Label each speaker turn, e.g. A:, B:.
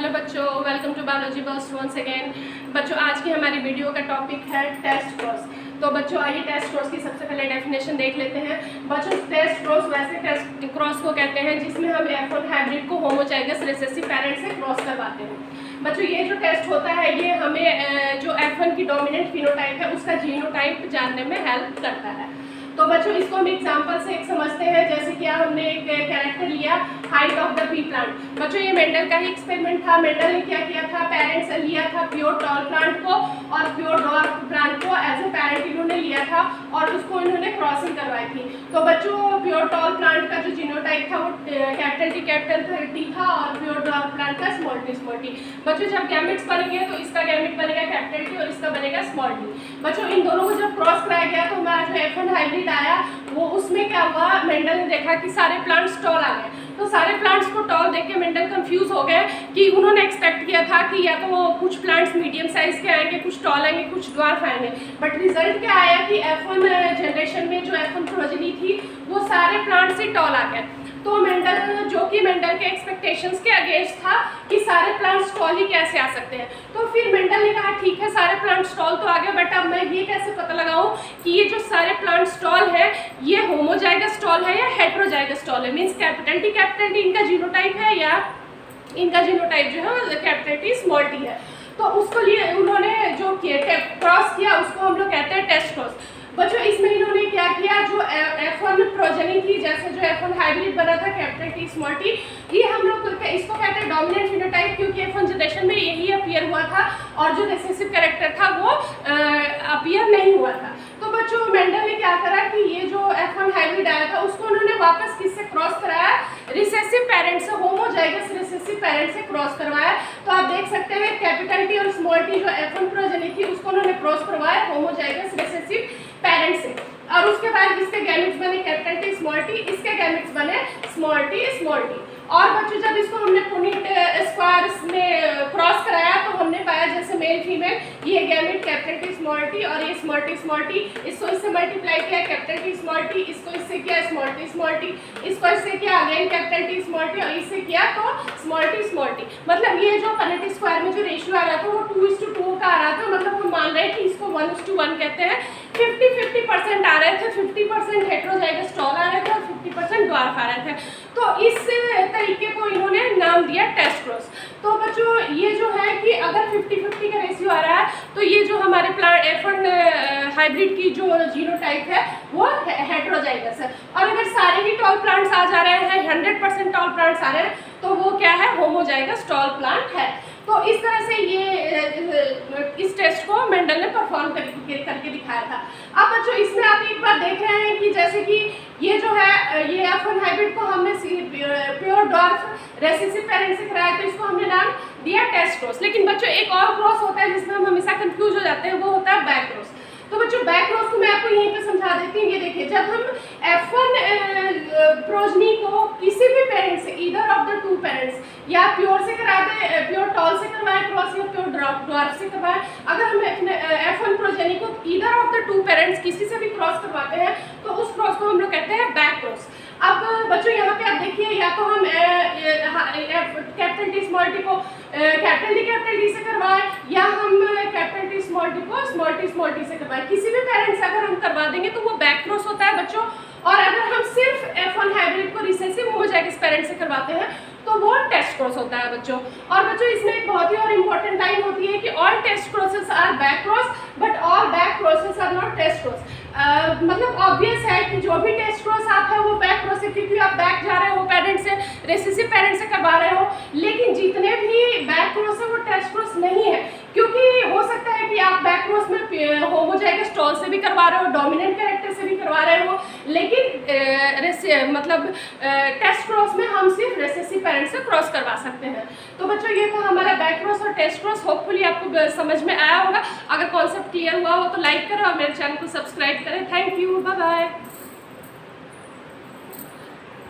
A: Hello बच्चों, welcome to biology burst once again. बच्चों, आज की हमारी वीडियो का टॉपिक है टेस्ट क्रॉस। तो बच्चों आइए टेस्ट क्रॉस की सबसे पहले डेफिनेशन देख लेते हैं। बच्चों, टेस्ट क्रॉस वैसे टेस्ट क्रॉस को कहते हैं जिसमें हम F1 हाइब्रिड को होमोजाइगस रिसेसिव पेरेंट से क्रॉस करवाते हैं। बच्चों, ये जो टेस्ट होता है ये हमें जो F1 की डोमिनेंट फिनोटाइप है उसका जीनोटाइप जानने में हेल्प करता है। तो बच्चों इसको हम एग्जांपल से एक समझते हैं। जैसे कि हमने एक कैरेक्टर लिया height of the P plant. बच्चों ये मेंडल का ही एक्सपेरिमेंट था। मेंडल ने क्या किया था, पेरेंट्स लिया था प्योर टॉल प्लांट को और प्योर डॉर्फ प्लांट को एज ए पेरेंट इन्होंने लिया था और उसको इन्होंने क्रॉसिंग करवाई थी। तो बच्चों प्योर टॉल प्लांट का जो जीनोटाइप था वो कैपिटल टी था और प्योर डॉर्फ प्लांट का स्मॉल टी। बच्चों जब गैमेट्स बनेंगे तो इसका गैमेट बनेगा कैपिटल टी और इसका बनेगा स्मॉल टी। बच्चों इन दोनों को जब क्रॉस कराया गया तो हमारा जो F1 हाइब्रिड आया वो उसमें क्या हुआ, मेंडल ने देखा कि सारे प्लांट्स टॉल आ गए। तो सारे प्लांट्स को टॉल देख के मेंडल कंफ्यूज हो गए कि उन्होंने एक्सपेक्ट किया था कि या तो वो कुछ प्लांट्स मीडियम साइज के आएंगे, कुछ टॉल आएंगे, कुछ ड्वार्फ आएंगे। बट रिजल्ट क्या आया कि F1 जनरेशन में जो F1 प्रोजेनी थी वो सारे प्लांट्स ही टॉल आ गए। तो मेंडल जो कि मेंडल के एक्सपेक्टेशंस के अगेंस्ट था कि सारे प्लांट्स टॉल ही कैसे आ सकते हैं। तो फिर मेंडल ने कहा ठीक है सारे प्लांट्स टॉल तो आ गए, बट अब मैं ये कैसे पता लगाऊं कि ये जो सारे प्लांट्स टॉल है ये होमोजाइगस टॉल है या हेटेरोजाइगस टॉल है। मींस कैपिटल टी इनका जीनोटाइप है या इनका जीनोटाइप जो है कैपिटल टी स्मॉल टी है। तो उसको लिए उन्होंने जो क्रॉस किया उसको हम लोग कहते हैं टेस्ट क्रॉस। बच्चों इसमें इन्होंने क्या किया, जो F1 प्रोजेनी थी, जैसे जो F1 हाइब्रिड बना था कैपिटल टी स्मॉल टी, ये हम लोग इसको कहते हैं डोमिनेंट फिनोटाइप क्योंकि F1 जनरेशन में यही अपीयर हुआ था और जो रिसेसिव कैरेक्टर था वो अपीयर नहीं हुआ था। तो बच्चों मेंडल ने क्या करा कि ये जो F1 हाइब्रिड आया था उसको उन्होंने वापस किससे क्रॉस कराया, रिसेसिव पेरेंट से, होमोजाइगस रिसेसिव पेरेंट से क्रॉस करवाया। तो आप देख सकते हैं कैपिटल टी और स्मॉल टी जो F1 प्रोजेनी थी उसको उन्होंने क्रॉस करवाया होमोजाइगस रिसेसिव पेरेंट से। और उसके बाद इसके गैमेट्स बने कैपिटल टी स्मॉल टी, इसके गैमेट्स बने स्मॉल टी। और बच्चों जब इसको हमने पुनिट स्क्वायर्स में क्रॉस कराया तो हमने पाया जैसे मेल फीमेल ये gamete capital T small T और ये स्मॉल टी, इसको इससे मल्टीप्लाई किया कैपिटल टी स्मॉल टी, इसको इससे किया स्मॉल टी, इसको इससे किया again capital T small T और इससे किया तो स्मॉल टी। मतलब ये जो पुनिट स्क्वायर में जो रेशियो आ रहा था वो 2:2 का आ रहा था। मतलब हम मान रहे हैं कि इसको 1:1 कहते हैं। 50-50% आ रहे थे, 50% हेटेरोजाइगस टॉल आ रहे थे और 50% ड्वार्फ आ रहे थे। तो इस तरीके को इन्होंने नाम दिया टेस्ट क्रॉस। तो बच्चों ये जो है कि अगर 50-50 का रेशियो आ रहा है तो ये जो हमारे प्लांट F1 हाइब्रिड की जो जीनोटाइप है वो हेटेरोजाइगस है। और अगर सारे ही टॉल प्लांट्स आ जा रहे हैं, 100% टॉल प्लांट्स आ रहे हैं, तो वो क्या है, होमोजाइगस टॉल प्लांट है। तो इस तरह से ये इस टेस्ट को मेंडल ने परफॉर्म करके दिखाया था। अब बच्चों इसमें आप एक बार देख रहे हैं कि जैसे कि ये जो है ये F1 हाइब्रिड को हमने प्योर डॉर्फ रेसेसिव पेरेंट से कराया तो इसको हमने नाम दिया टेस्ट क्रॉस। लेकिन बच्चों एक और क्रॉस होता है जिसमें हम हमेशा कंफ्यूज हो जाते हैं, वो होता है बैक क्रॉस। तो बच्चों बैक क्रॉस को मैं आपको यहीं पे समझा देती हूँ। ये देखिए, जब हम F1 प्रोजनी को किसी भी पेरेंट से, either of the two parents, या प्योर से कराते, प्योर टॉल से करवाए क्रॉस या प्योर ड्वार्फ से करवाए, अगर हम F1 प्रोजेनी को either of the two parents किसी से भी क्रॉस करवाते हैं तो उस क्रॉस को हम लोग कहते हैं बैक क्रॉस। अब बच्चों यहाँ पे आप देखिए, या तो हम कैपिटल टी स्मॉल टी को कैपिटल टी से करवाएं या हम कैपिटल टी स्मॉल टी को स्मॉल टी से करवाएं। किसी भी पेरेंट से अगर हम करवा देंगे तो वो बैक क्रॉस होता है बच्चों। और अगर हम सिर्फ F1 हाइब्रिड को रिसेसिव होमोजाइगस पेरेंट से करवाते हैं तो वो टेस्ट क्रॉस होता है बच्चों। और बच्चों इसमें एक बहुत ही और इम्पोर्टेंट लाइन होती है कि all test crosses are back cross but all back crosses are not test cross. मतलब ऑब्वियस है कि जो भी टेस्ट क्रॉस आप है वो बैक क्रॉस है क्योंकि आप बैक जा रहे हो पेरेंट से, रेसेसिव पेरेंट से करवा रहे हो। लेकिन जितने भी बैक क्रॉस है वो टेस्ट क्रॉस नहीं है, क्योंकि हो सकता है कि आप बैक क्रॉस में होमोजाइगस टॉल से भी करवा रहे हो, डोमिनेंट कैरेक्टर से भी करवा रहे हो, लेकिन टेस्ट क्रॉस में हम सिर्फ रेसेसिव पेरेंट से क्रॉस करवा सकते हैं। तो बच्चों ये था हमारा बैक क्रॉस और टेस्ट क्रॉस। होपफुली आपको समझ में आया होगा। अगर कॉन्सेप्ट क्लियर हुआ हो तो लाइक करें और मेरे चैनल को सब्सक्राइब करें। Thank you, bye bye.